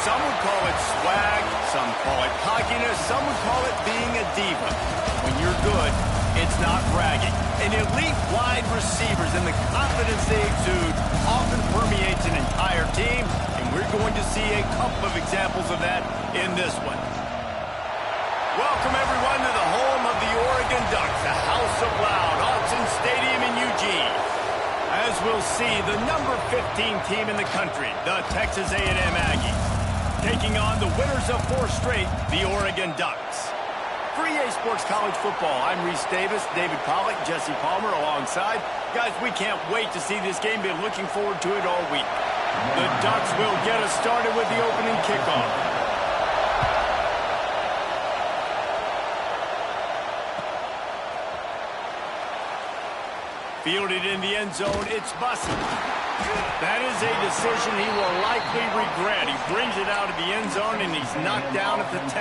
Some would call it swag, some call it cockiness, some would call it being a diva. When you're good, it's not bragging. And elite wide receivers and the confidence they exude often permeates an entire team, and we're going to see a couple of examples of that in this one. Welcome, everyone, to the home of the Oregon Ducks, the House of Loud, Autzen Stadium in Eugene. As we'll see, the number 15 team in the country, the Texas A&M Aggies, taking on the winners of 4 straight, the Oregon Ducks. For EA Sports College Football, I'm Reese Davis, David Pollack, Jesse Palmer alongside. Guys, we can't wait to see this game. Been looking forward to it all week. The Ducks will get us started with the opening kickoff. Fielded in the end zone, it's Bussey. That is a decision he will likely regret. He brings it out of the end zone, and he's knocked down at the 10.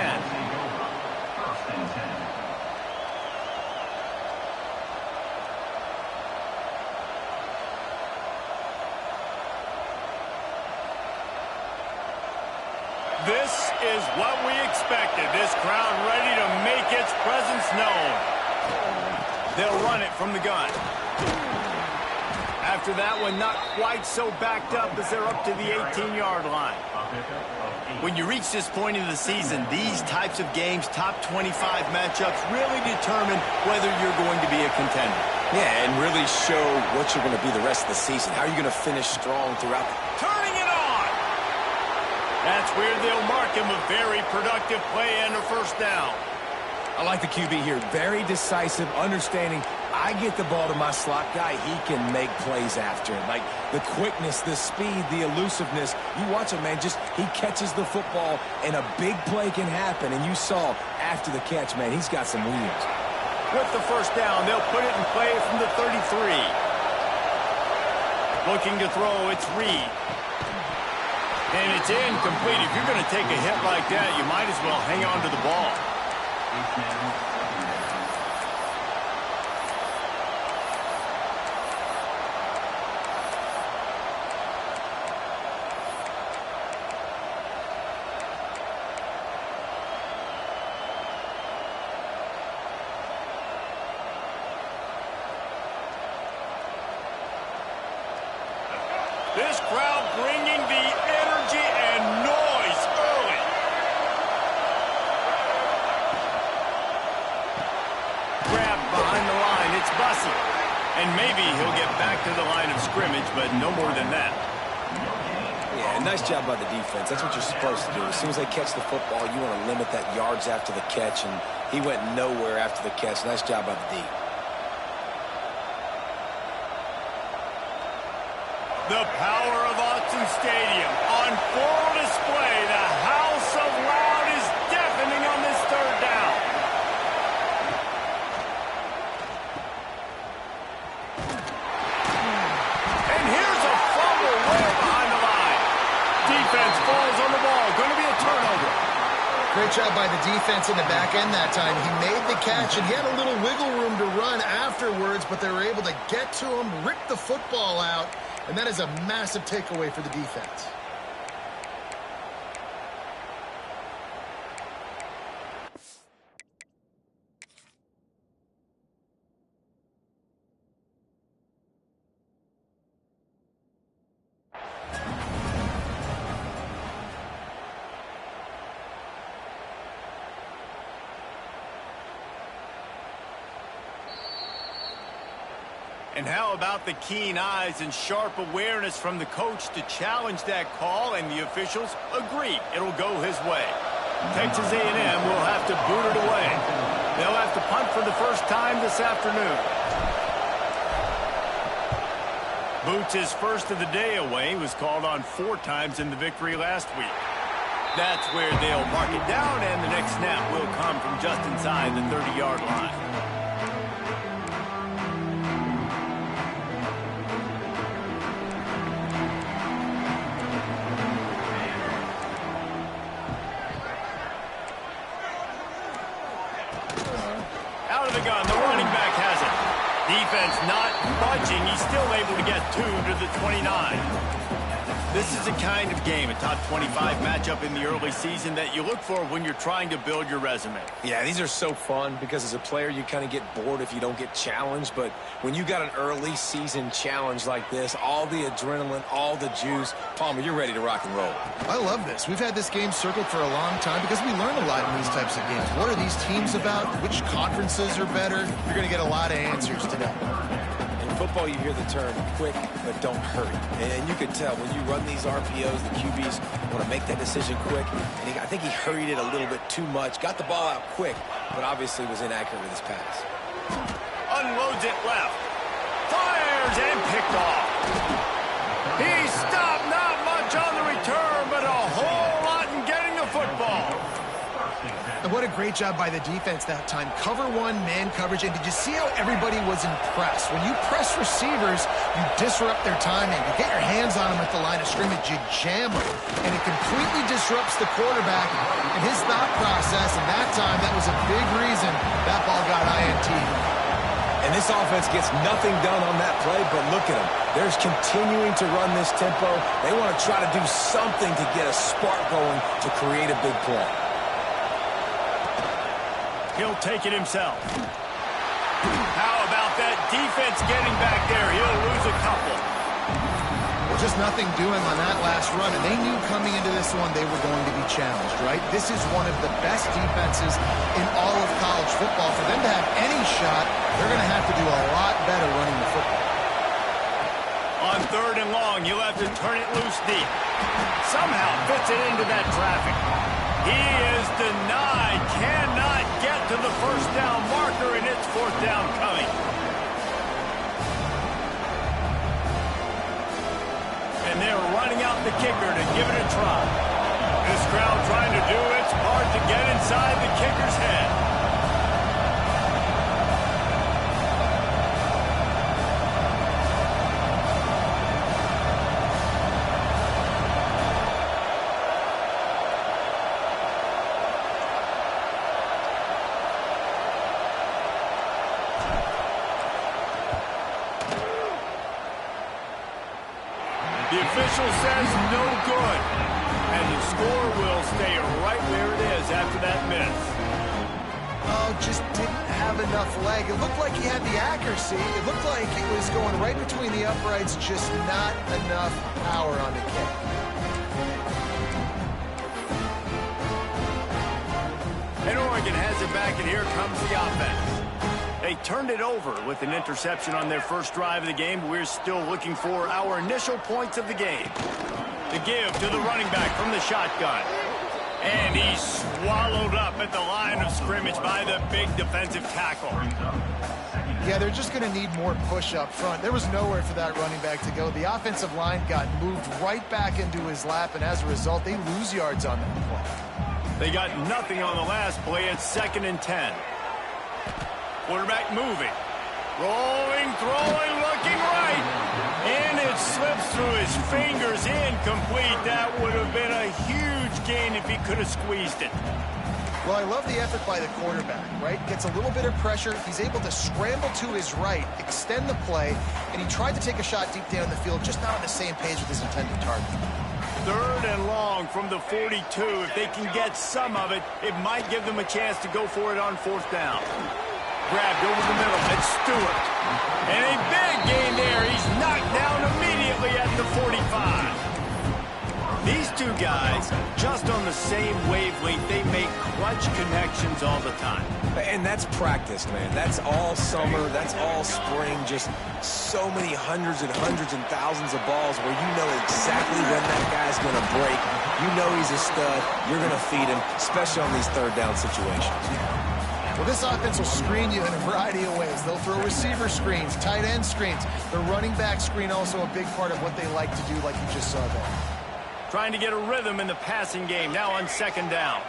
This is what we expected. This crowd ready to make its presence known. They'll run it from the gun. After that one, not quite so backed up as they're up to the 18-yard line. When you reach this point in the season, these types of games, top 25 matchups, really determine whether you're going to be a contender. Yeah, and really show what you're going to be the rest of the season. How are you going to finish strong throughout the... Turning it on! That's where they'll mark him a very productive play and a first down. I like the QB here. Very decisive, understanding I get the ball to my slot guy, he can make plays after it. Like the quickness, the speed, the elusiveness. You watch him, man, just he catches the football and a big play can happen. And you saw after the catch, man, he's got some wheels. With the first down, they'll put it in play from the 33. Looking to throw, it's Reed. And it's incomplete. If you're going to take a hit like that, you might as well hang on to the ball. This crowd bringing the energy and noise early. Grab behind the line, it's Bussey. And maybe he'll get back to the line of scrimmage, but no more than that. Yeah, nice job by the defense. That's what you're supposed to do. As soon as they catch the football, you want to limit that yards after the catch, and he went nowhere after the catch. Nice job by the D. The power of Autzen Stadium on full display. The House of Loud is deafening on this third down. And here's a fumble way behind the line. Defense falls on the ball. Going to be a turnover. Great job by the defense in the back end that time. He made the catch, and he had a little wiggle room to run afterwards, but they were able to get to him, rip the football out. And that is a massive takeaway for the defense. And how about the keen eyes and sharp awareness from the coach to challenge that call, and the officials agree it'll go his way. Texas A&M will have to boot it away. They'll have to punt for the first time this afternoon. Boots his first of the day away. He was called on 4 times in the victory last week. That's where they'll mark it down, and the next snap will come from just inside the 30-yard line. Out of the gun, the running back has it. Defense not budging. He's still able to get 2 to the 29. This is the kind of game, a top 25 matchup in the early season that you look for when you're trying to build your resume. Yeah, these are so fun because as a player, you kind of get bored if you don't get challenged. But when you got an early season challenge like this, all the adrenaline, all the juice, Palmer, you're ready to rock and roll. I love this. We've had this game circled for a long time because we learn a lot in these types of games. What are these teams about? Which conferences are better? You're going to get a lot of answers today. In football, you hear the term quick, but don't hurry. And you can tell when you run these RPOs, the QBs want to make that decision quick. And I think he hurried it a little bit too much. Got the ball out quick, but obviously was inaccurate with his pass. Unloads it left. Fires and picked off. He stopped, not much on the return, but a whole lot in getting the football. And what a great job by the defense that time. Cover one, man coverage. And did you see how everybody was impressed? When you press receivers, you disrupt their timing. You get your hands on them at the line of scrimmage. You jam them. And it completely disrupts the quarterback and his thought process. And that time, that was a big reason that ball got INT. And this offense gets nothing done on that play, but look at them. They're continuing to run this tempo. They want to try to do something to get a spark going to create a big play. He'll take it himself. How about that defense getting back there? He'll lose a couple. Well, just nothing doing on that last run, and they knew coming into this one they were going to be challenged, right? This is one of the best defenses in all of college football. For them to have any shot, they're going to have to do a lot better running the football. On 3rd and long, you'll have to turn it loose deep. Somehow fits it into that traffic. He is denied, cannot get to the first down marker, and it's 4th down coming. And they're running out the kicker to give it a try. This crowd trying to do its part to get inside the kicker's head. The official says no good, and the score will stay right where it is after that miss. Oh, just didn't have enough leg. It looked like he had the accuracy. It looked like it was going right between the uprights, just not enough power on the kick. And Oregon has it back, and here comes the offense. They turned it over with an interception on their first drive of the game. We're still looking for our initial points of the game. The give to the running back from the shotgun. And he's swallowed up at the line of scrimmage by the big defensive tackle. Yeah, they're just going to need more push up front. There was nowhere for that running back to go. The offensive line got moved right back into his lap, and as a result, they lose yards on that play. They got nothing on the last play. It's 2nd and 10. Quarterback moving. Rolling, throwing, looking right. And it slips through his fingers. Incomplete. That would have been a huge gain if he could have squeezed it. Well, I love the effort by the quarterback, right? Gets a little bit of pressure. He's able to scramble to his right, extend the play, and he tried to take a shot deep down the field, just not on the same page with his intended target. 3rd and long from the 42. If they can get some of it, it might give them a chance to go for it on 4th down. Grabbed over the middle. It's Stewart. And a big gain there. He's knocked down immediately at the 45. These two guys, just on the same wavelength, they make clutch connections all the time. And that's practice, man. That's all summer. That's all spring. Just so many hundreds and thousands of balls where you know exactly when that guy's going to break. You know he's a stud. You're going to feed him, especially on these 3rd down situations. Well, this offense will screen you in a variety of ways. They'll throw receiver screens, tight end screens. The running back screen also a big part of what they like to do, like you just saw there. Trying to get a rhythm in the passing game, now on 2nd down.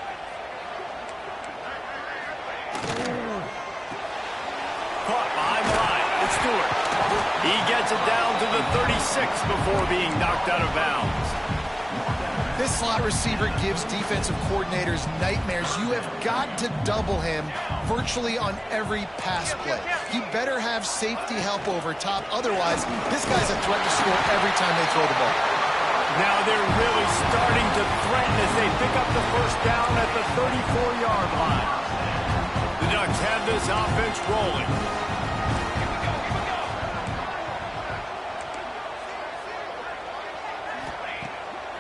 Caught behind the line. It's Stewart. He gets it down to the 36 before being knocked out of bounds. This slot receiver gives defensive coordinators nightmares. You have got to double him virtually on every pass play. He better have safety help over top. Otherwise, this guy's a threat to score every time they throw the ball. Now they're really starting to threaten as they pick up the first down at the 34-yard line. The Ducks have this offense rolling.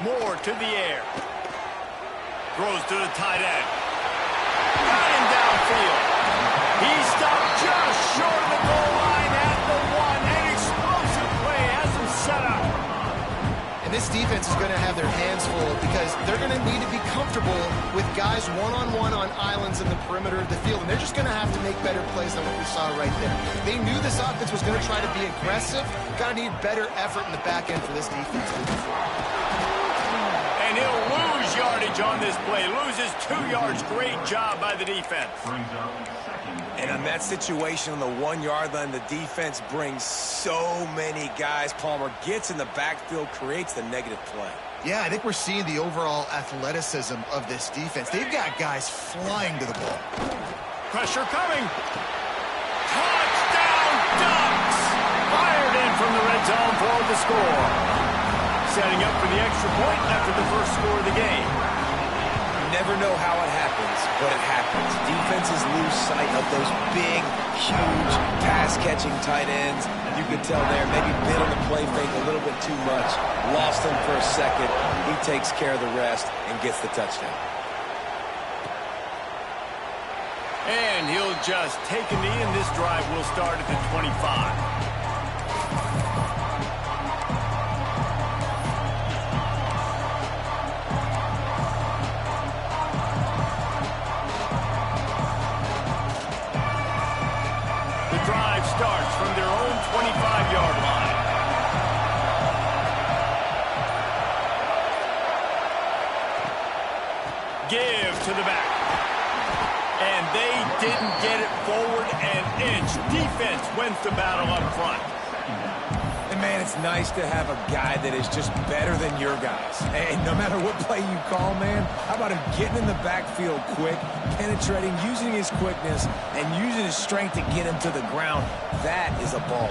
Moore to the air. Throws to the tight end. Got him downfield. He stopped just short of the goal line at the 1. An explosive play has him set up. And this defense is going to have their hands full because they're going to need to be comfortable with guys one-on-one on islands in the perimeter of the field. And they're just going to have to make better plays than what we saw right there. They knew this offense was going to try to be aggressive. Got to need better effort in the back end for this defense moving forward. And he'll lose yardage on this play. Loses 2 yards. Great job by the defense. And on that situation on the 1-yard line, the defense brings so many guys. Palmer gets in the backfield, creates the negative play. Yeah, I think we're seeing the overall athleticism of this defense. They've got guys flying to the ball. Pressure coming. Touchdown, Ducks! Fired in from the red zone for the score. Setting up for the extra point after the first score of the game. You never know how it happens, but it happens. Defenses lose sight of those big, huge, pass-catching tight ends. You could tell there, maybe bit on the play fake a little bit too much. Lost him for a second. He takes care of the rest and gets the touchdown. And he'll just take a knee, and this drive will start at the 25. Starts from their own 25-yard line. Give to the back. And they didn't get it forward an inch. Defense wins the battle up front. And, man, it's nice to have a guy that is just better than your guys. And no matter what play you call, man, how about him getting in the backfield quick, penetrating, using his quickness, and using his strength to get him to the ground. That is a ball.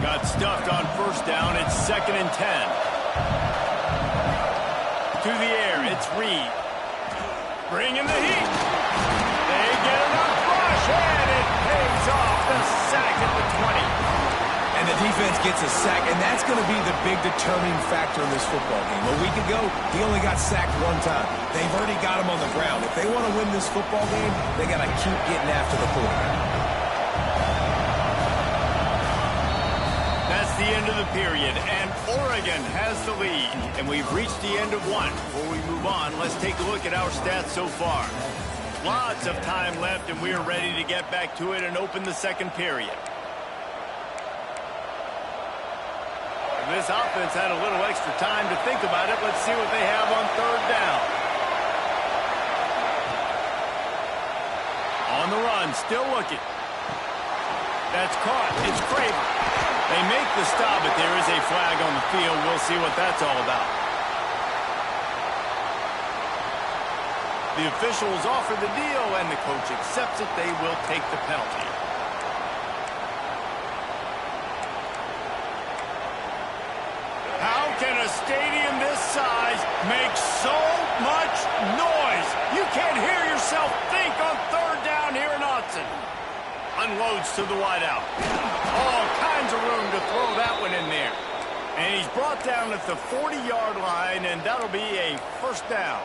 Got stuffed on first down. It's 2nd and 10. To the air, it's Reed. Bringing the heat. They get enough rush, and it pays off. The sack at the 20. And the defense gets a sack, and that's going to be the big determining factor in this football game. A week ago, he only got sacked 1 time. They've already got him on the ground. If they want to win this football game, they got to keep getting after the quarterback. That's the end of the period, and Oregon has the lead. And we've reached the end of 1. Before we move on, let's take a look at our stats so far. Lots of time left, and we are ready to get back to it and open the second period. This offense had a little extra time to think about it. Let's see what they have on 3rd down. On the run, still looking. That's caught. It's Craven. They make the stop, but there is a flag on the field. We'll see what that's all about. The officials offer the deal, and the coach accepts it. They will take the penalty. How can a stadium this size make so much noise? You can't hear yourself think on 3rd down here in Autzen. Unloads to the wideout. All kinds of room to throw that one in there. And he's brought down at the 40-yard line, and that'll be a first down.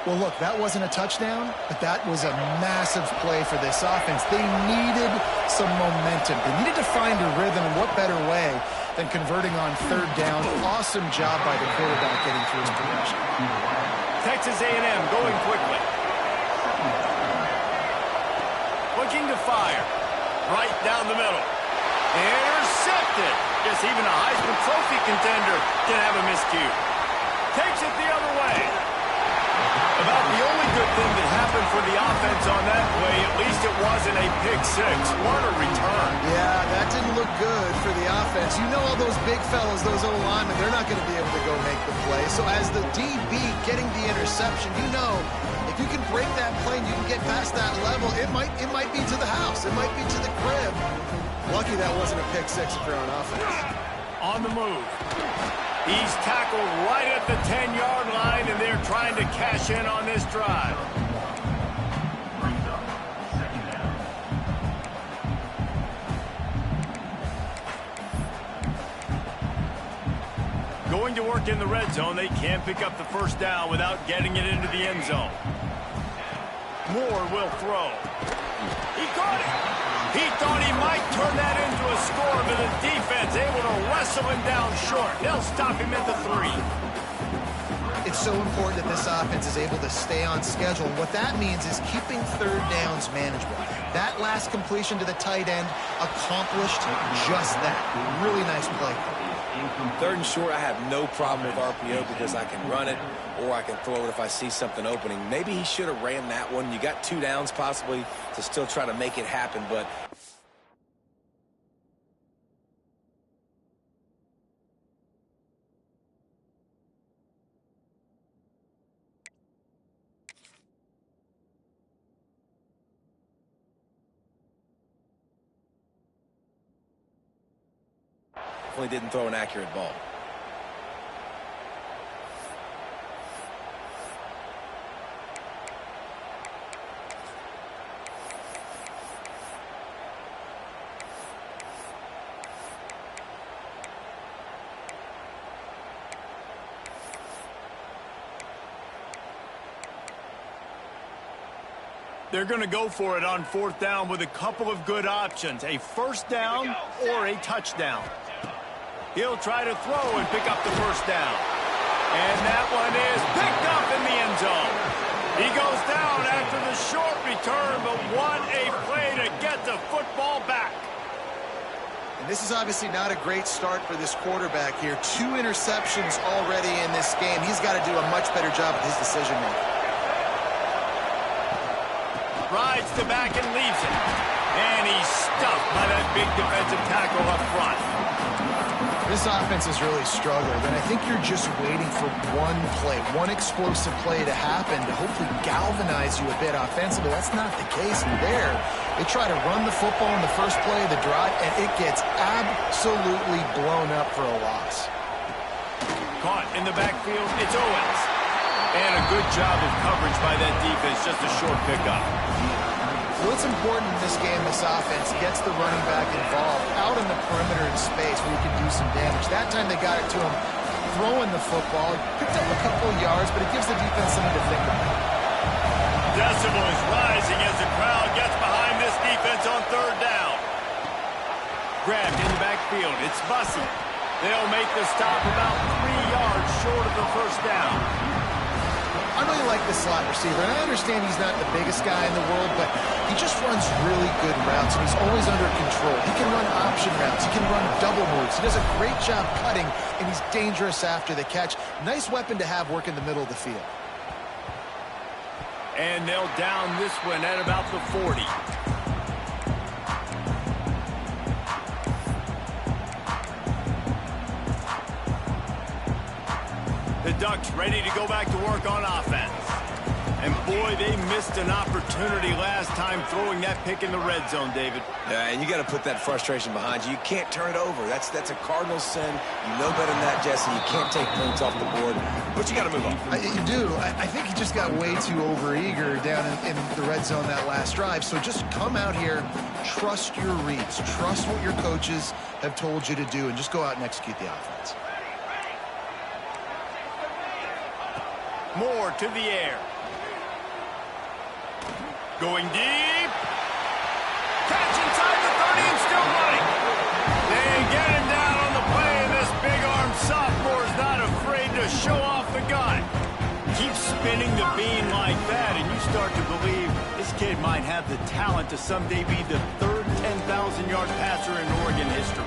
Well, look, that wasn't a touchdown, but that was a massive play for this offense. They needed some momentum. They needed to find a rhythm, and what better way than converting on 3rd down. Awesome job by the quarterback getting through his progression. Texas A&M going quickly. Looking to fire. Right down the middle. Intercepted. Guess even a Heisman Trophy contender can have a miscue. Takes it the other way. About the only good thing that happened for the offense on that play, at least it wasn't a pick 6. What a return. Yeah, that didn't look good for the offense. You know all those big fellas, those O-linemen, they're not going to be able to go make the play. So as the DB getting the interception, you know if if you can break that plane, you can get past that level, it might be to the house. It might be to the crib. Lucky that wasn't a pick six if you're on offense. On the move. He's tackled right at the 10-yard line, and they're trying to cash in on this drive. Going to work in the red zone, they can't pick up the first down without getting it into the end zone. Moore will throw. He caught it. He thought he might turn that into a score, but the defense able to wrestle him down short. They'll stop him at the 3. It's so important that this offense is able to stay on schedule. What that means is keeping third downs manageable. That last completion to the tight end accomplished just that. Really nice play. Third and short, I have no problem with RPO because I can run it or I can throw it if I see something opening. Maybe he should have ran that one. You got 2 downs possibly to still try to make it happen, but definitely didn't throw an accurate ball. They're going to go for it on 4th down with a couple of good options, a first down or a touchdown. He'll try to throw and pick up the first down. And that one is picked up in the end zone. He goes down after the short return, but what a play to get the football back. And this is obviously not a great start for this quarterback here. 2 interceptions already in this game. He's got to do a much better job of his decision-making. Rides the back and leaves it. And he's stuffed by that big defensive tackle up front. This offense has really struggled, and I think you're just waiting for one play, one explosive play to happen to hopefully galvanize you a bit offensively. That's not the case there. They try to run the football in the first play of the drive, and it gets absolutely blown up for a loss. Caught in the backfield, it's Owens. And a good job of coverage by that defense, just a short pickup. What's important in this game, this offense gets the running back involved out in the perimeter in space where he can do some damage. That time they got it to him throwing the football. Picked up a couple of yards, but it gives the defense something to think about. Decibels rising as the crowd gets behind this defense on 3rd down. Grabbed in the backfield, it's Bussey. They'll make the stop about 3 yards short of the first down. I really like the slot receiver, and I understand he's not the biggest guy in the world, but he just runs really good routes, and he's always under control. He can run option routes. He can run double moves. He does a great job cutting, and he's dangerous after the catch. Nice weapon to have work in the middle of the field. And they'll down this one at about the 40. The Ducks ready to go back to work on offense. And boy, they missed an opportunity last time throwing that pick in the red zone, David. Yeah, and you got to put that frustration behind you. You can't turn it over. That's a cardinal sin. You know better than that, Jesse. You can't take points off the board, but you got to move on. You do. I think he just got way too overeager down in the red zone that last drive. So just come out here, trust your reads, trust what your coaches have told you to do, and just go out and execute the offense. Moore to the air. Going deep. Catch inside the 30 and still running. They get him down on the play, and this big-arm sophomore is not afraid to show off the gun. Keep spinning the bean like that, and you start to believe this kid might have the talent to someday be the 3rd 10,000-yard passer in Oregon history.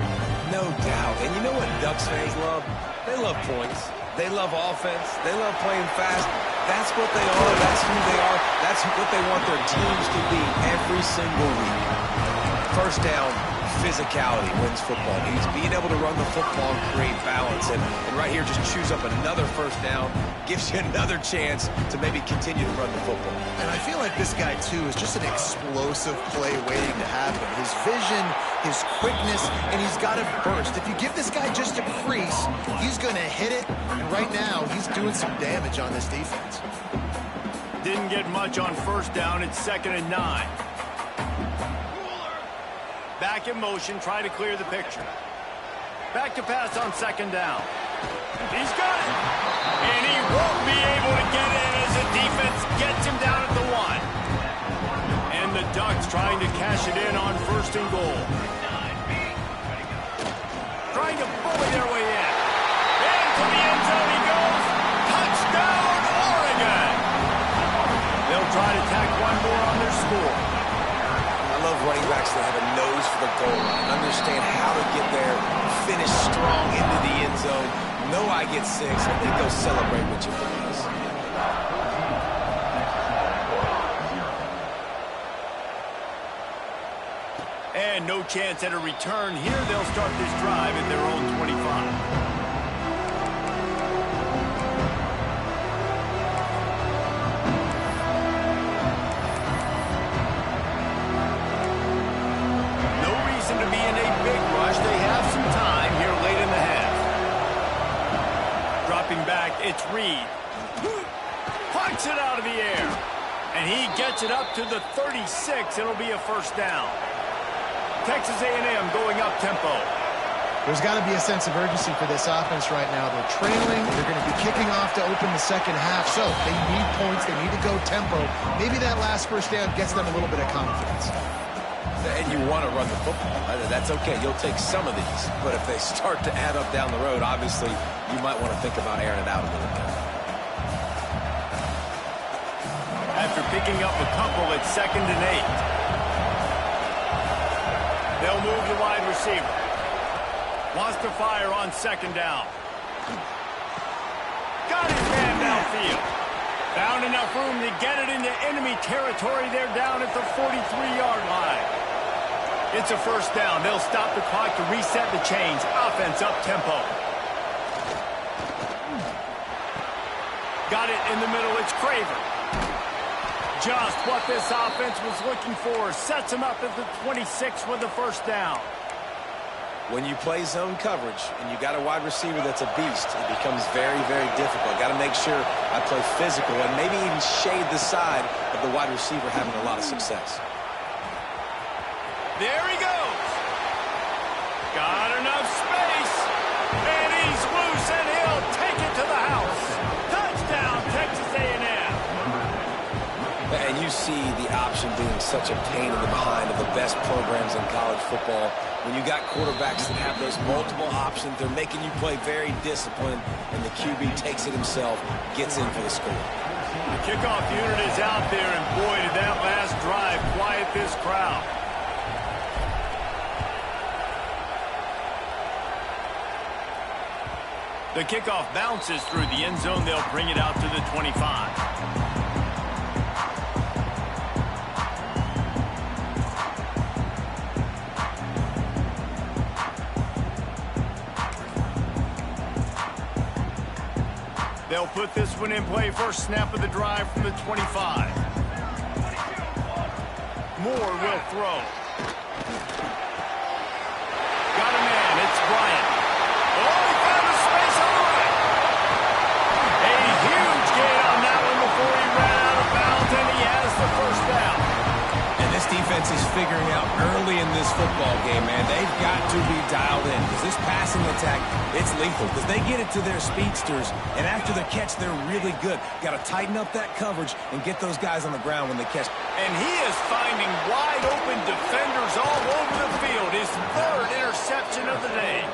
No doubt. And you know what Ducks fans love? They love points. They love offense. They love playing fast. That's what they are. That's who they are. That's what they want their teams to be every single week. First down, physicality wins football games. Being able to run the football and create balance. And right here, just choose up another first down. Gives you another chance to maybe continue to run the football. And I feel like this guy, too, is just an explosive play waiting to happen. His vision, his quickness, and he's got a burst. If you give this guy just a crease, he's going to hit it. And right now, he's doing some damage on this defense. Didn't get much on first down. It's 2nd and 9. Back in motion, try to clear the picture. Back to pass on 2nd down. He's got it. And he won't be able to get in as the defense gets him down at the 1. And the Ducks trying to cash it in on 1st and goal. Trying to bully their way in. Into the end zone he goes. Touchdown, Oregon. They'll try to tack one more on their score. I love running backs that have a nose for the goal line, understand how to get there, finish strong into the end zone, know I get 6, and then go celebrate with your friends. And no chance at a return here. They'll start this drive at their own 25. It's Reed. Punts it out of the air. And he gets it up to the 36. It'll be a first down. Texas A&M going up tempo. There's got to be a sense of urgency for this offense right now. They're trailing. They're going to be kicking off to open the second half. So they need points. They need to go tempo. Maybe that last first down gets them a little bit of confidence. And you want to run the football. That's okay. You'll take some of these. But if they start to add up down the road, obviously, you might want to think about airing it out a little bit. After picking up a couple, it's 2nd and 8. They'll move the wide receiver. Wants to fire on 2nd down. Got his man downfield. Found enough room to get it into enemy territory. They're down at the 43-yard line. It's a first down. They'll stop the clock to reset the chains. Offense up tempo. Got it in the middle. It's Craver. Just what this offense was looking for. Sets him up at the 26 with the first down. When you play zone coverage and you got a wide receiver that's a beast, it becomes very, very difficult. Got to make sure I play physical and maybe even shade the side of the wide receiver having a lot of success. There he goes. Got enough space. And he's loose, and he'll take it to the house. Touchdown, Texas A&M. And you see the option being such a pain in the behind of the best programs in college football. When you got quarterbacks that have those multiple options, they're making you play very disciplined, and the QB takes it himself, gets in for the score. The kickoff unit is out there, and boy, did that last drive quiet this crowd. The kickoff bounces through the end zone. They'll bring it out to the 25. They'll put this one in play. First snap of the drive from the 25. Moore will throw. Got a man. It's Bryant. Oh, he found a space on the right. A huge gain on that one before he ran out of bounds, and he has the first down. And this defense is figuring out early in this football game, man, they've got to be dialed in. Because this passing attack, it's lethal. Because they get it to their speedsters, and after the catch, they're really good. Got to tighten up that coverage and get those guys on the ground when they catch. And he is finding wide open defenders all over the field. His 3rd interception of the day.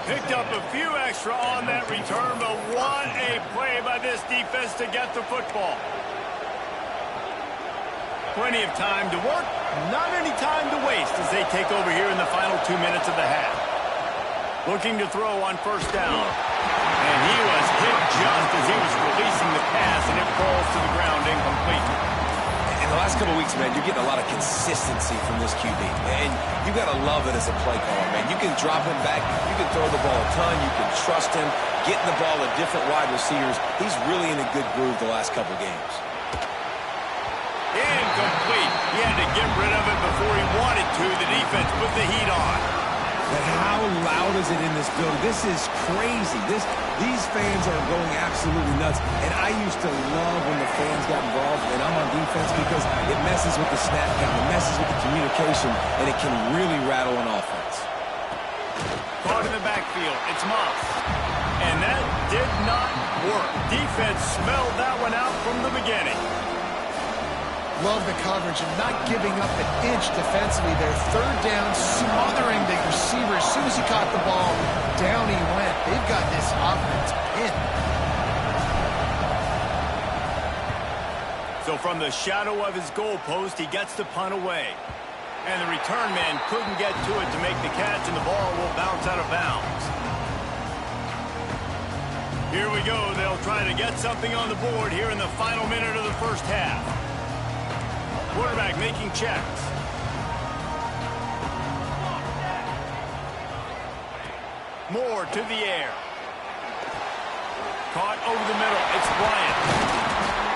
Picked up a few extra on that return, but what a play by this defense to get the football. Plenty of time to work, not any time to waste as they take over here in the final 2 minutes of the half. Looking to throw on first down. And he was hit just as he was releasing the pass, and it falls to the ground incomplete. In the last couple of weeks, man, you're getting a lot of consistency from this QB. And you got to love it as a play caller, man. You can drop him back. You can throw the ball a ton. You can trust him. Getting the ball to different wide receivers. He's really in a good groove the last couple games. Incomplete. He had to get rid of it before he wanted to. The defense put the heat on. But how loud is it in this building? This is crazy. These fans are going absolutely nuts. And I used to love when the fans got involved, and I'm on defense because it messes with the snap count, it messes with the communication, and it can really rattle an offense. Caught in the backfield. It's Moss. And that did not work. Defense smelled that one out from the beginning. Love the coverage and not giving up an inch defensively. Their third down, smothering the receiver. As soon as he caught the ball, down he went. They've got this offense pinned. So from the shadow of his goalpost, he gets the punt away. And the return man couldn't get to it to make the catch, and the ball will bounce out of bounds. Here we go. They'll try to get something on the board here in the final minute of the first half. Quarterback making checks. Moore to the air. Caught over the middle. It's Bryant.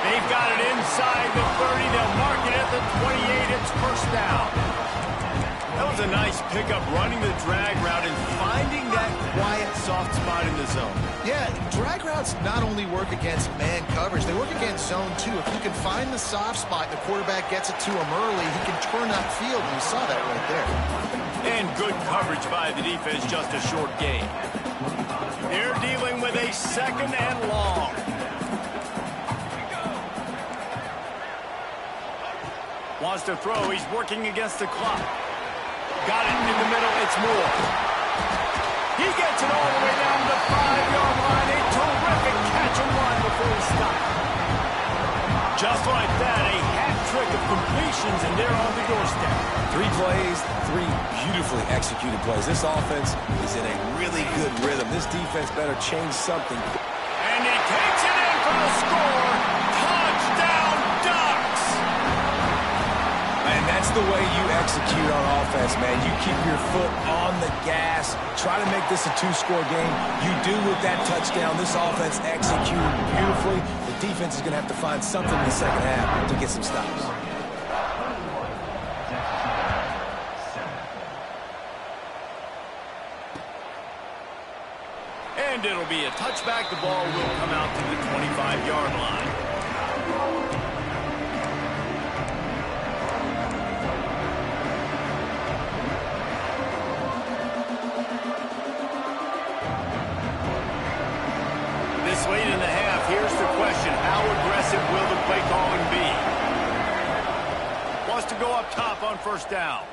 They've got it inside the 30. They'll mark it at the 28. It's first down. That was a nice pickup, running the drag route and finding that quiet, soft spot in the zone. Yeah, drag routes not only work against man coverage, they work against zone too. If you can find the soft spot and the quarterback gets it to him early, he can turn that field, and you saw that right there. And good coverage by the defense, just a short gain. They're dealing with a second and long. Wants to throw. He's working against the clock. Got it in the middle. It's Moore. He gets it all the way down to the 5-yard line. A terrific catch and run before he stopped. Just like that, a hat trick of completions, and they're on the doorstep. 3 plays, 3 beautifully executed plays. This offense is in a really good rhythm. This defense better change something. And he takes it in for the score. Touchdown, Ducks! And that's the way you execute on offense, man. You keep your foot on the gas. Try to make this a 2-score game. You do with that touchdown. This offense executed beautifully. The defense is going to have to find something in the second half to get some stops. And it'll be a touchback. The ball will come out to the 25-yard line. This late in the half, here's the question. How aggressive will the play calling be? Wants to go up top on first down.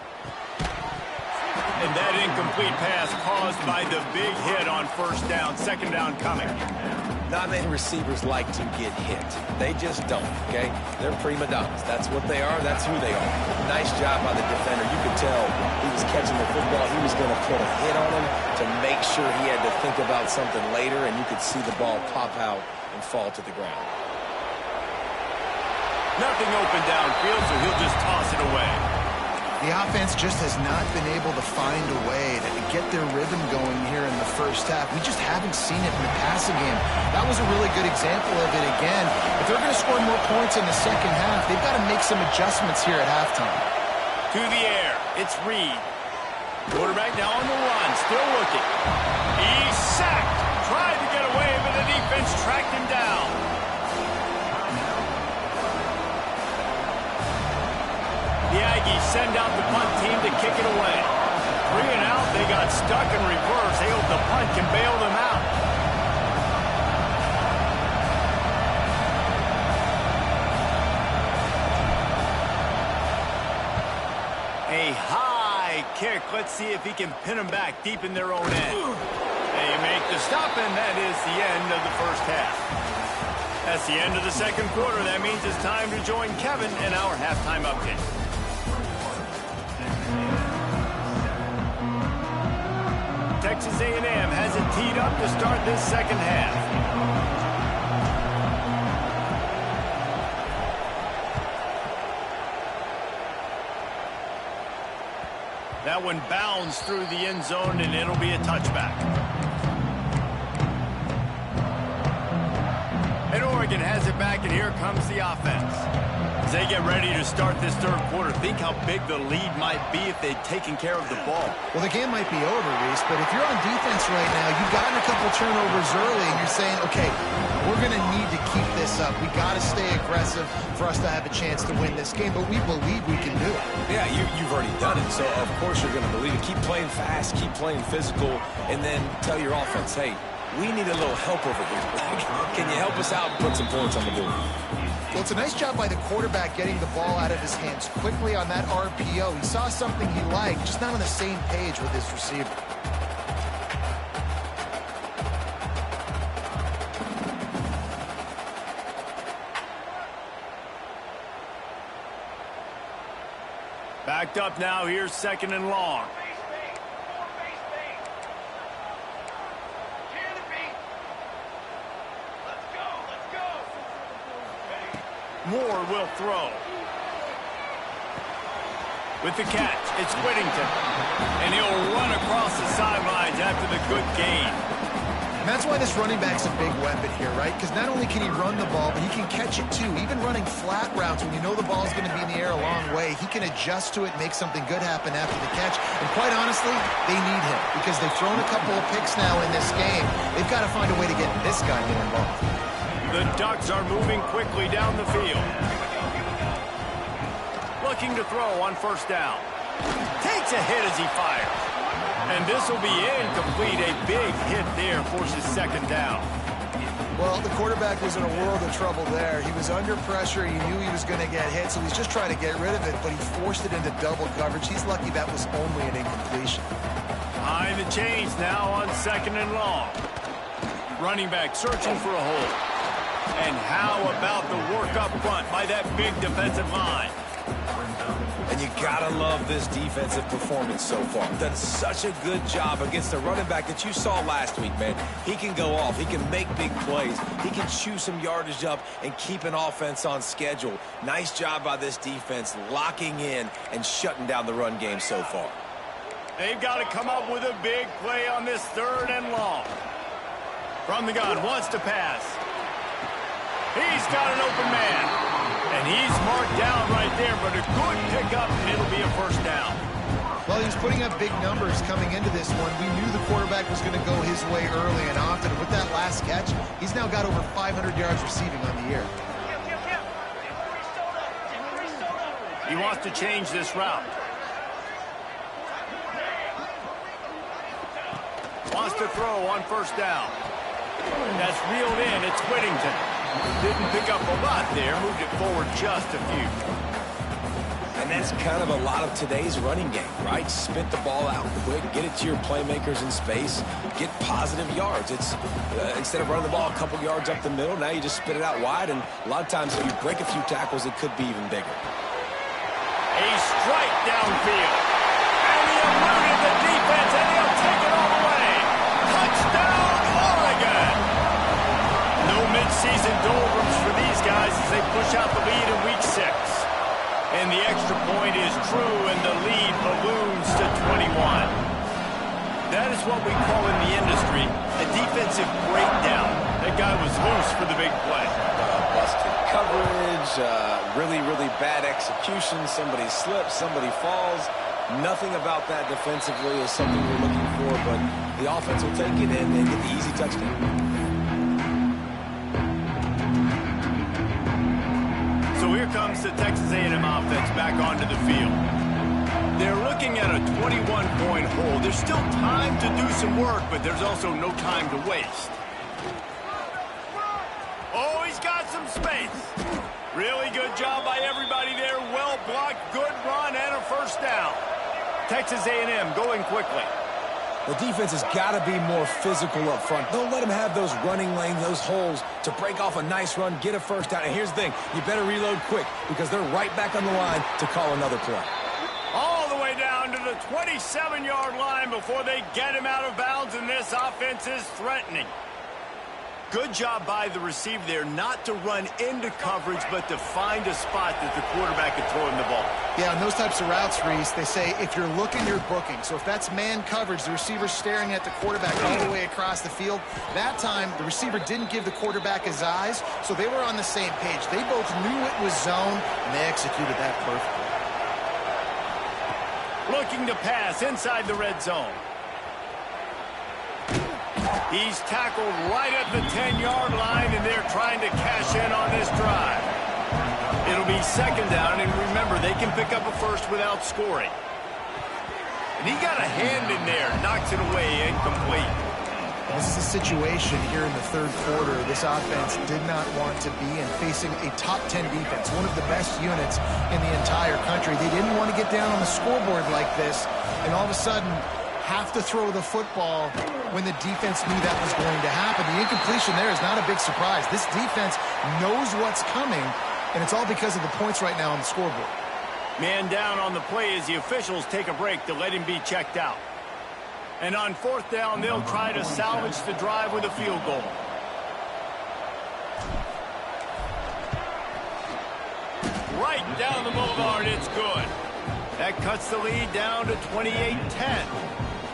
And that incomplete pass caused by the big hit on first down. Second down coming. Not many receivers like to get hit. They just don't, okay? They're prima donnas. That's what they are. That's who they are. Nice job by the defender. You could tell he was catching the football. He was going to put a hit on him to make sure he had to think about something later, and you could see the ball pop out and fall to the ground. Nothing open downfield, so he'll just toss it away. The offense just has not been able to find a way to get their rhythm going here in the first half. We just haven't seen it in the passing game. That was a really good example of it again. If they're going to score more points in the second half, they've got to make some adjustments here at halftime. To the air, it's Reed. Quarterback now on the run, still looking. He's sacked. Tried to get away, but the defense tracked him down. The Aggies send out the punt team to kick it away. 3 and out, they got stuck in reverse. They hope the punt can bail them out. A high kick. Let's see if he can pin them back deep in their own end. They make the stop, and that is the end of the first half. That's the end of the second quarter. That means it's time to join Kevin in our halftime update. Texas A&M has it teed up to start this second half. That one bounds through the end zone, and it'll be a touchback. And Oregon has it back, and here comes the offense. As they get ready to start this third quarter, think how big the lead might be if they'd taken care of the ball. Well, the game might be over, Reese, but if you're on defense right now, you've gotten a couple turnovers early, and you're saying, okay, we're going to need to keep this up. We got to stay aggressive for us to have a chance to win this game, but we believe we can do it. Yeah, you've already done it, so of course you're going to believe it. Keep playing fast, keep playing physical, and then tell your offense, hey, we need a little help over here. Can you help us out and put some points on the board? Well, it's a nice job by the quarterback getting the ball out of his hands quickly on that RPO. He saw something he liked, just not on the same page with his receiver. Backed up now. Here's 2nd and long. Moore will throw. With the catch, it's Whittington. And he'll run across the sidelines after the good gain. And that's why this running back's a big weapon here, right? Because not only can he run the ball, but he can catch it too. Even running flat routes when you know the ball's going to be in the air a long way, he can adjust to it, make something good happen after the catch. And quite honestly, they need him because they've thrown a couple of picks now in this game. They've got to find a way to get this guy more involved. The Ducks are moving quickly down the field. Looking to throw on 1st down. Takes a hit as he fires. And this will be incomplete. A big hit there forces 2nd down. Well, the quarterback was in a world of trouble there. He was under pressure. He knew he was going to get hit, so he's just trying to get rid of it, but he forced it into double coverage. He's lucky that was only an incompletion. Behind the chains now on 2nd and long. Running back searching for a hole. And how about the work up front by that big defensive line? And you gotta love this defensive performance so far. Done such a good job against the running back that you saw last week, man. He can go off. He can make big plays. He can chew some yardage up and keep an offense on schedule. Nice job by this defense locking in and shutting down the run game so far. They've got to come up with a big play on this 3rd and long. From the gun, wants to pass. He's got an open man. And he's marked down right there, but a good pickup, and it'll be a 1st down. Well, he was putting up big numbers coming into this one. We knew the quarterback was going to go his way early and often. And with that last catch, he's now got over 500 yards receiving on the year. He wants to change this route. Wants to throw on 1st down. That's reeled in. It's Whittington. Didn't pick up a lot there. Moved it forward just a few. And that's kind of a lot of today's running game, right? Spit the ball out quick, get it to your playmakers in space, get positive yards. It's instead of running the ball a couple yards up the middle, now you just spit it out wide, and a lot of times if you break a few tackles, it could be even bigger. A strike downfield. And he eluded the defense, and he'll take it all the way. Touchdown, Oregon! No midseason doldrums for these guys as they push out the lead in Week 6. And the extra point is true, and the lead balloons to 21. That is what we call in the industry a defensive breakdown. That guy was loose for the big play. Busted coverage, really, really bad execution. Somebody slips, somebody falls. Nothing about that defensively is something we're looking for, but the offense will take it in and get the easy touchdown. So here comes the Texas A&M offense back onto the field. They're looking at a 21-point hole. There's still time to do some work, but there's also no time to waste. Oh, he's got some space. Really good job by everybody there. Well blocked, good run, and a 1st down. Texas A&M going quickly. The defense has got to be more physical up front. Don't let them have those running lanes, those holes to break off a nice run, get a 1st down. And here's the thing, you better reload quick because they're right back on the line to call another play. All the way down to the 27-yard line before they get him out of bounds, and this offense is threatening. Good job by the receiver there not to run into coverage, but to find a spot that the quarterback could throw him the ball. Yeah, on those types of routes, Reese, they say if you're looking, you're booking. So if that's man coverage, the receiver's staring at the quarterback all the way across the field. That time, the receiver didn't give the quarterback his eyes, so they were on the same page. They both knew it was zone, and they executed that perfectly. Looking to pass inside the red zone. He's tackled right at the 10-yard line, and they're trying to cash in on this drive. It'll be second down, and remember, they can pick up a first without scoring. And he got a hand in there, knocks it away, incomplete. This is a situation here in the third quarter this offense did not want to be in, facing a top 10 defense, one of the best units in the entire country. They didn't want to get down on the scoreboard like this, and all of a sudden have to throw the football when the defense knew that was going to happen. The incompletion there is not a big surprise. This defense knows what's coming, and it's all because of the points right now on the scoreboard. Man down on the play as the officials take a break to let him be checked out. And on fourth down, they'll try to salvage the drive with a field goal. Right down the boulevard, it's good. That cuts the lead down to 28-10.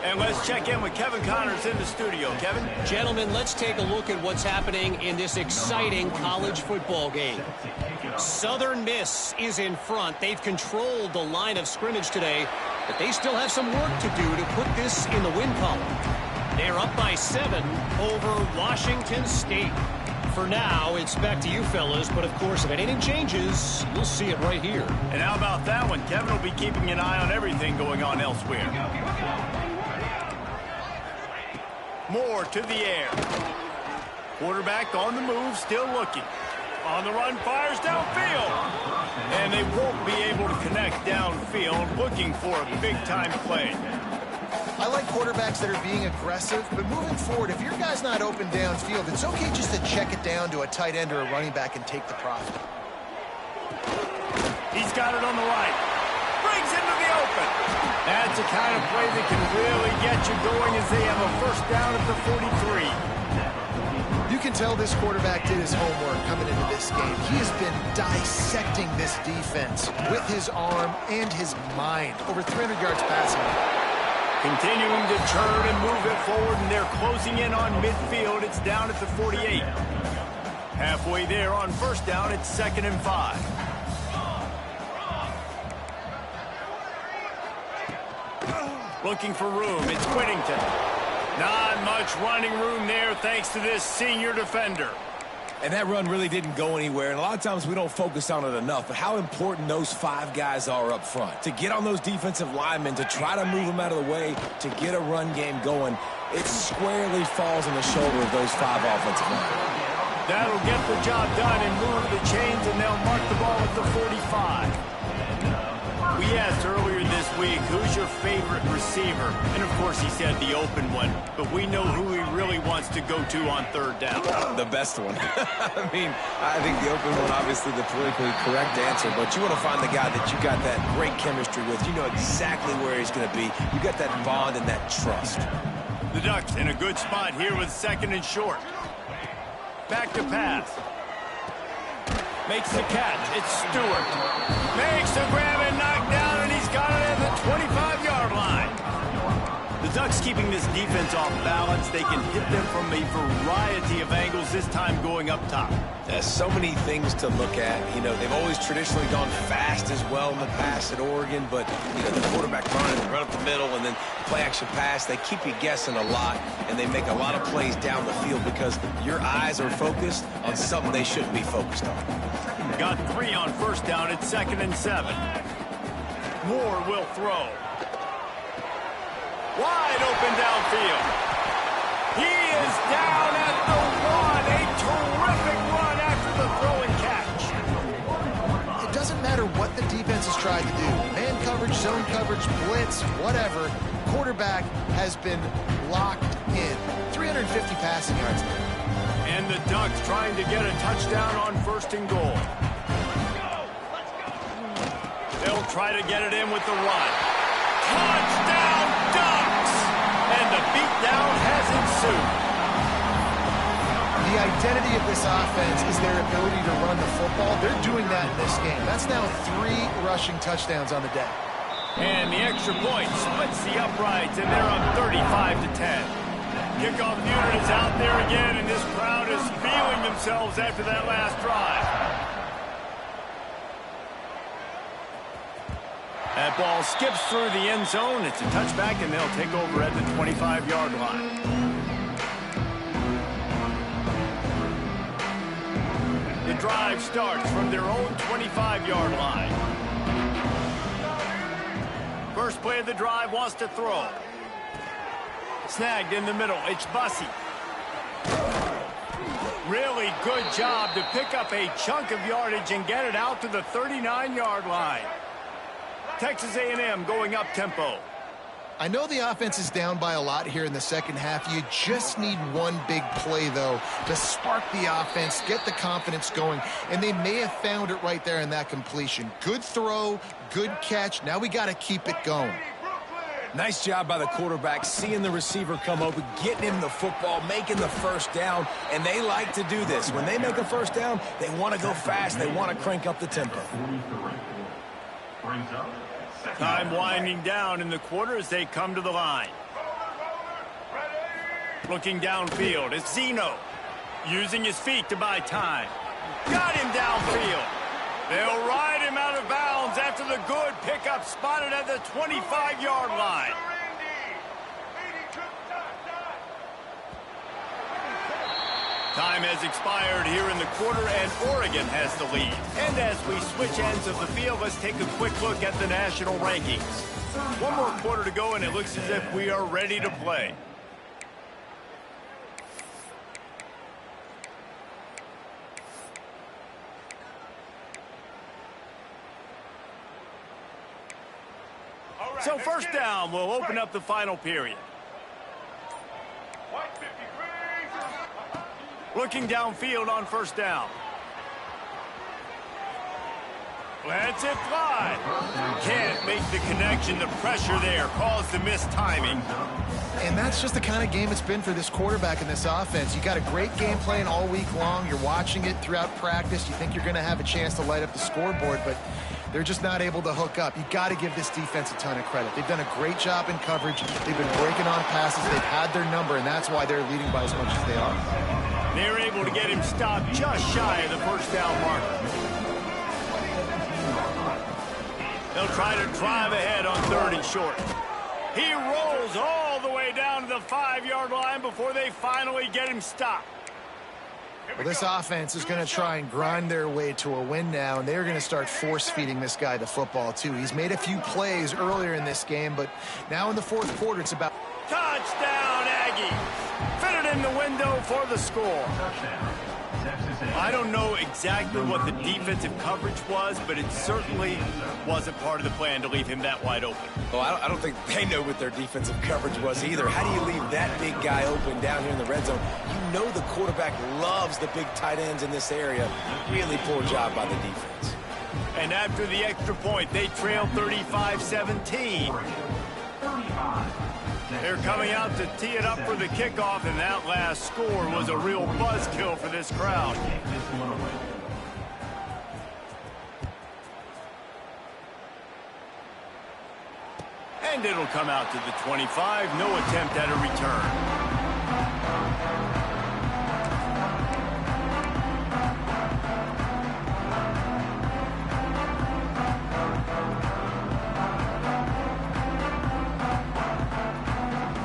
And let's check in with Kevin Connors in the studio. Kevin? Gentlemen, let's take a look at what's happening in this exciting college football game. Southern Miss is in front. They've controlled the line of scrimmage today, but they still have some work to do to put this in the win column. They're up by 7 over Washington State. For now, it's back to you fellas, but of course, if anything changes, you'll see it right here. And how about that one? Kevin will be keeping an eye on everything going on elsewhere. Moore to the air. Quarterback on the move, still looking. On the run, fires downfield. And they won't be able to connect downfield, looking for a big-time play. I like quarterbacks that are being aggressive, but moving forward, if your guy's not open downfield, it's okay just to check it down to a tight end or a running back and take the profit. He's got it on the right. Brings into the open. That's the kind of play that can really get you going as they have a first down at the 43. You can tell this quarterback did his homework coming into this game. He has been dissecting this defense with his arm and his mind. Over 300 yards passing. Continuing to turn and move it forward, and they're closing in on midfield. It's down at the 48. Halfway there on first down, it's 2nd and 5. Looking for room, it's Whittington. Not much running room there thanks to this senior defender. And that run really didn't go anywhere, and a lot of times we don't focus on it enough, but how important those 5 guys are up front. To get on those defensive linemen, to try to move them out of the way, to get a run game going, it squarely falls on the shoulder of those 5 offensive linemen. That'll get the job done and move the chains, and they'll mark the ball at the 45. We asked earlier this week, who's your favorite receiver? And, of course, he said the open one. But we know who he really wants to go to on third down. The best one. I mean, I think the open one, obviously the politically correct answer. But you want to find the guy that you got that great chemistry with. You know exactly where he's going to be. You got that bond and that trust. The Ducks in a good spot here with 2nd and short. Back to pass. Makes the catch. It's Stewart. Makes the grab and knock down, and he's got it at the 25-yard line. The Ducks keeping this defense off balance. They can hit them from a variety of angles, this time going up top. There's so many things to look at. You know, they've always traditionally gone fast as well in the past at Oregon, but, you know, the quarterback run up the middle and then play-action pass, they keep you guessing a lot, and they make a lot of plays down the field because your eyes are focused on something they shouldn't be focused on. Got 3 on first down at 2nd and 7. Moore will throw. Wide open downfield. He is down at the 1. A terrific run after the throw and catch. It doesn't matter what the defense has tried to do. Man coverage, zone coverage, blitz, whatever. Quarterback has been locked in. 350 passing yards there. And the Ducks trying to get a touchdown on 1st and goal. They'll try to get it in with the run. Touchdown, Ducks! And the beatdown has ensued. The identity of this offense is their ability to run the football. They're doing that in this game. That's now 3 rushing touchdowns on the day. And the extra point splits the uprights, and they're up 35-10. Kickoff unit is out there again, and this crowd is feeling themselves after that last drive. That ball skips through the end zone. It's a touchback, and they'll take over at the 25-yard line. The drive starts from their own 25-yard line. First play of the drive, wants to throw. Snagged in the middle. It's Bussey. Really good job to pick up a chunk of yardage and get it out to the 39-yard line. Texas A&M going up tempo. I know the offense is down by a lot here in the second half. You just need one big play, though, to spark the offense, get the confidence going, and they may have found it right there in that completion. Good throw, good catch. Now we got to keep it going. Nice job by the quarterback, seeing the receiver come open, getting him the football, making the first down, and they like to do this. When they make a first down, they want to go fast. They want to crank up the tempo. Time winding down in the quarter as they come to the line. Looking downfield, it's Zeno. Using his feet to buy time. Got him downfield. They'll ride him out of bounds after the good pickup spotted at the 25-yard line. Time has expired here in the quarter, and Oregon has the lead. And as we switch ends of the field, let's take a quick look at the national rankings. One more quarter to go, and it looks as if we are ready to play. So first down, we'll open up the final period. Looking downfield on first down. Lets it fly. Can't make the connection. The pressure there caused the missed timing. And that's just the kind of game it's been for this quarterback in this offense. You got a great game plan all week long. You're watching it throughout practice. You think you're going to have a chance to light up the scoreboard, but they're just not able to hook up. You got to give this defense a ton of credit. They've done a great job in coverage. They've been breaking on passes. They've had their number, and that's why they're leading by as much as they are. They're able to get him stopped just shy of the first down marker. They'll try to drive ahead on 3rd and short. He rolls all the way down to the 5-yard line before they finally get him stopped. Well, this offense is going to try and grind their way to a win now, and they're going to start force-feeding this guy the football, too. He's made a few plays earlier in this game, but now in the 4th quarter, it's about... Touchdown, Aggie! Fitted in the window for the score. I don't know exactly what the defensive coverage was, but it certainly wasn't part of the plan to leave him that wide open. Well, I don't think they know what their defensive coverage was either. How do you leave that big guy open down here in the red zone? You know the quarterback loves the big tight ends in this area. Really poor job by the defense. And after the extra point, they trail 35-17. They're coming out to tee it up for the kickoff, and that last score was a real buzzkill for this crowd. And it'll come out to the 25. No attempt at a return.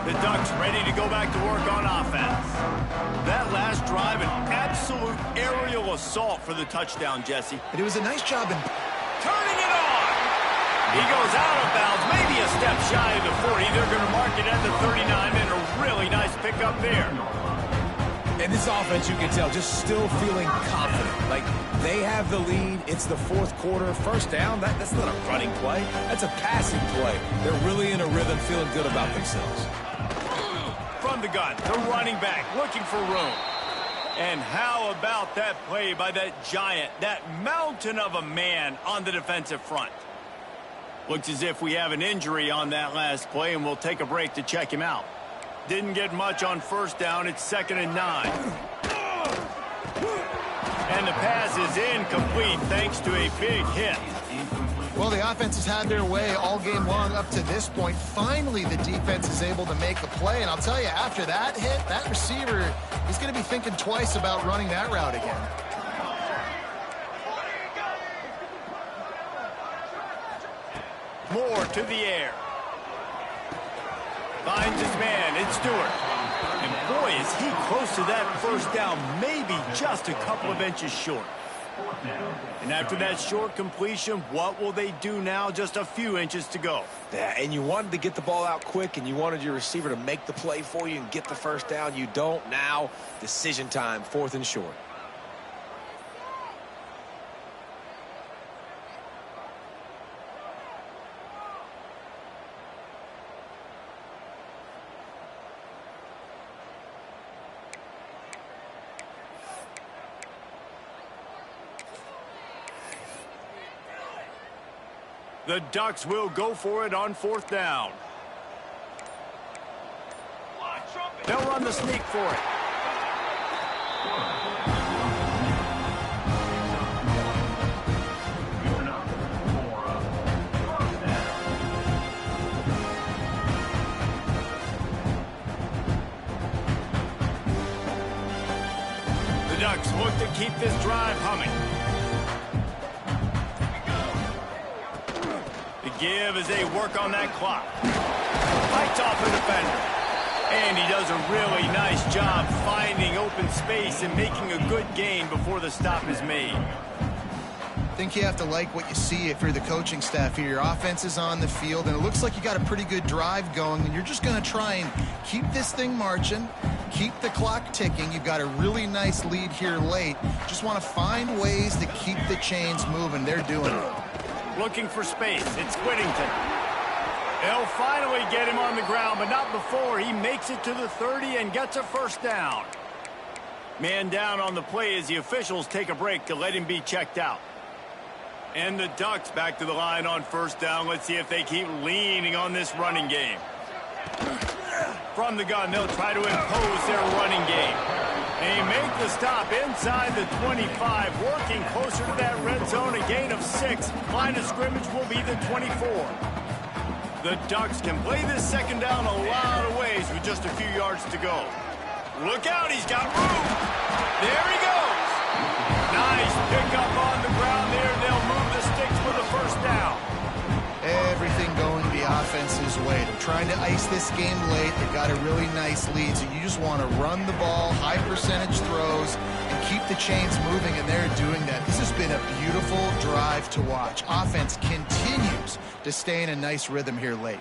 The Ducks ready to go back to work on offense. That last drive, an absolute aerial assault for the touchdown, Jesse. It was a nice job in... Turning it on! He goes out of bounds, maybe a step shy of the 40. They're going to mark it at the 39, and a really nice pickup there. And this offense, you can tell, just still feeling confident. Like, they have the lead. It's the 4th quarter. First down, that's not a running play. That's a passing play. They're really in a rhythm, feeling good about themselves. From the gun, the running back looking for room. And how about that play by that giant, that mountain of a man on the defensive front? Looks as if we have an injury on that last play, and we'll take a break to check him out. Didn't get much on first down. It's 2nd and 9. And the pass is incomplete thanks to a big hit. Well, the offense has had their way all game long up to this point. Finally, the defense is able to make a play. And I'll tell you, after that hit, that receiver is going to be thinking twice about running that route again. Moore to the air. Finds his man. It's Stewart. And boy, is he close to that first down. Maybe just a couple of inches short. And after that short completion, what will they do now? Just a few inches to go. Yeah, and you wanted to get the ball out quick, and you wanted your receiver to make the play for you and get the first down. You don't now. Decision time, 4th and short. The Ducks will go for it on 4th down. They'll run the sneak for it. The Ducks look to keep this drive humming. Give as they work on that clock. Fights off the defender. And he does a really nice job finding open space and making a good gain before the stop is made. I think you have to like what you see if you're the coaching staff here. Your offense is on the field, and it looks like you got a pretty good drive going, and you're just going to try and keep this thing marching, keep the clock ticking. You've got a really nice lead here late. Just want to find ways to keep the chains moving. They're doing it. Looking for space. It's Whittington. They'll finally get him on the ground, but not before he makes it to the 30 and gets a first down. Man down on the play as the officials take a break to let him be checked out. And the Ducks back to the line on 1st down. Let's see if they keep leaning on this running game. From the gun, they'll try to impose their running game. They make the stop inside the 25, working closer to that red zone, a gain of 6. Line of scrimmage will be the 24. The Ducks can play this second down a lot of ways with just a few yards to go. Look out, he's got room. There he goes. Nice pickup on the ground there. They'll move the sticks for the first down. Everything going the offense's way. They're trying to ice this game late. They've got a really nice lead, so you just want to run the ball, high percentage throws, and keep the chains moving, and they're doing that. This has been a beautiful drive to watch. Offense continues to stay in a nice rhythm here late.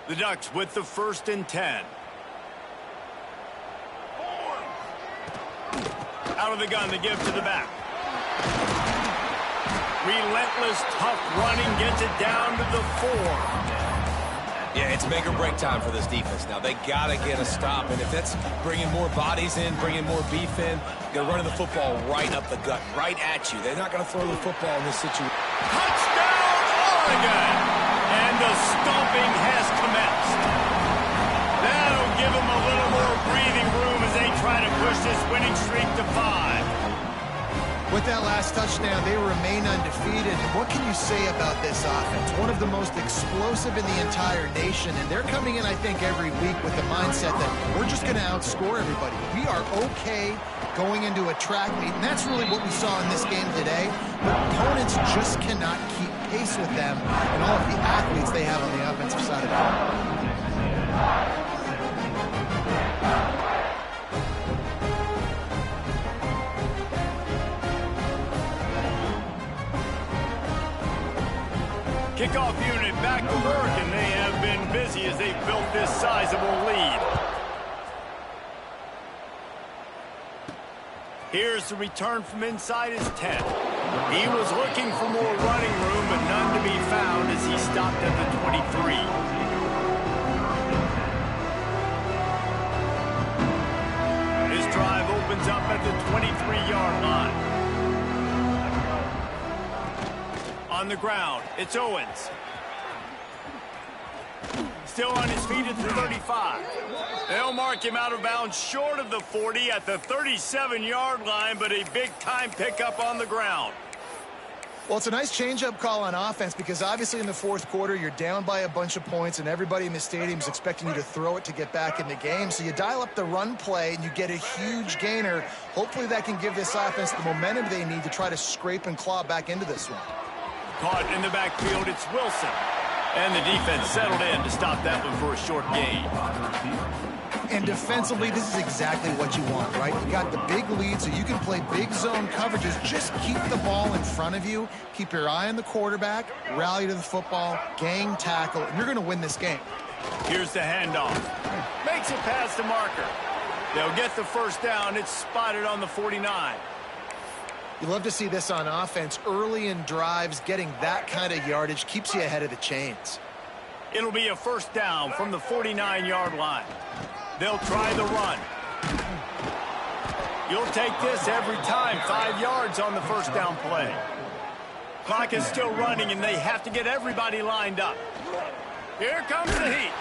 The Ducks with the 1st and 10. Out of the gun, they give to the back. Relentless, tough running gets it down to the 4. Yeah, it's make or break time for this defense now. They got to get a stop, and if that's bringing more bodies in, bringing more beef in, they're running the football right up the gut, right at you. They're not going to throw the football in this situation. Touchdown, Oregon! And the stomping has commenced. That'll give them a little more breathing room as they try to push this winning streak to 5. With that last touchdown, they remain undefeated. And what can you say about this offense? One of the most explosive in the entire nation. And they're coming in, I think, every week with the mindset that we're just going to outscore everybody. We are okay going into a track meet. And that's really what we saw in this game today. But opponents just cannot keep pace with them and all of the athletes they have on the offensive side of the ball. Kickoff unit back to work, and they have been busy as they built this sizable lead. Here's the return from inside his 10. He was looking for more running room, but none to be found as he stopped at the 23. His drive opens up at the 23-yard line. On the ground, it's Owens. Still on his feet at the 35. They'll mark him out of bounds short of the 40 at the 37-yard line, but a big-time pickup on the ground. Well, it's a nice change-up call on offense because obviously in the fourth quarter, you're down by a bunch of points and everybody in the stadium is expecting you to throw it to get back in the game. So you dial up the run play and you get a huge gainer. Hopefully that can give this offense the momentum they need to try to scrape and claw back into this one. Caught in the backfield, it's Wilson. And the defense settled in to stop that one for a short gain. And defensively, this is exactly what you want, right? You got the big lead, so you can play big zone coverages. Just keep the ball in front of you. Keep your eye on the quarterback. Rally to the football. Gang tackle. And you're going to win this game. Here's the handoff. Makes it past the marker. They'll get the first down. It's spotted on the 49. You love to see this on offense. Early in drives, getting that kind of yardage keeps you ahead of the chains. It'll be a first down from the 49-yard line. They'll try the run. You'll take this every time. 5 yards on the first down play. Clock is still running, and they have to get everybody lined up. Here comes the heat.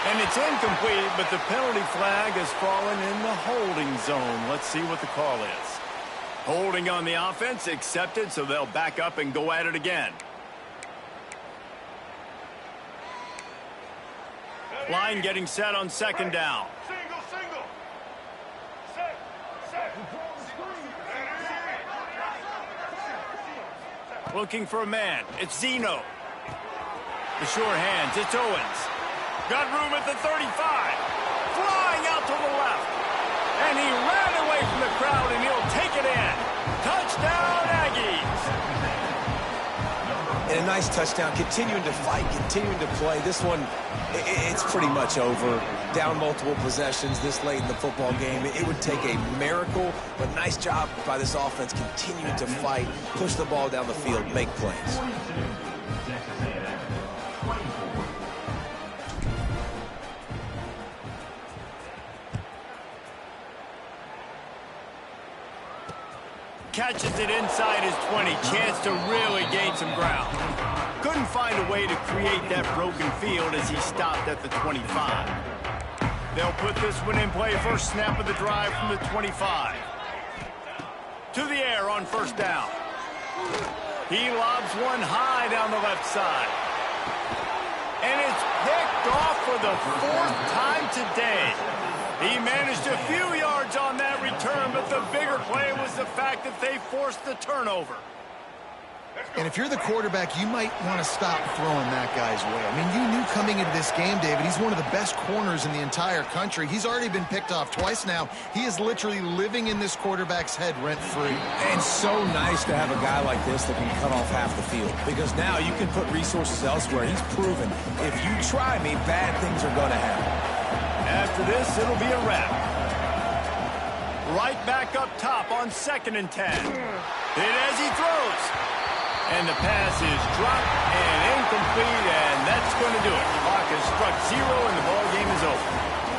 And it's incomplete, but the penalty flag has fallen in the holding zone. Let's see what the call is. Holding on the offense, accepted, so they'll back up and go at it again. Line getting set on second down. Single. Looking for a man. It's Zeno. The sure hands. It's Owens. Got room at the 35. Flying out to the left. And he ran away from the crowd, and he'll take it in. Touchdown, Aggies. And a nice touchdown, continuing to fight, continuing to play. This one, it's pretty much over. Down multiple possessions this late in the football game. It would take a miracle, but nice job by this offense continuing to fight, push the ball down the field, make plays. Catches it inside his 20. Chance to really gain some ground. Couldn't find a way to create that broken field as he stopped at the 25. They'll put this one in play. First snap of the drive from the 25. To the air on first down. He lobs one high down the left side. And it's picked off for the 4th time today. He managed a few yards on that return, but the bigger play was the fact that they forced the turnover. And if you're the quarterback, you might want to stop throwing that guy's way. I mean, you knew coming into this game, David, he's one of the best corners in the entire country. He's already been picked off twice now. He is literally living in this quarterback's head rent-free. And so nice to have a guy like this that can cut off half the field. Because now you can put resources elsewhere. He's proven, if you try me, bad things are going to happen. After this, it'll be a wrap. Right back up top on 2nd and 10. Hit as he throws. And the pass is dropped and incomplete, and that's going to do it. Clock has struck 0, and the ball game is over.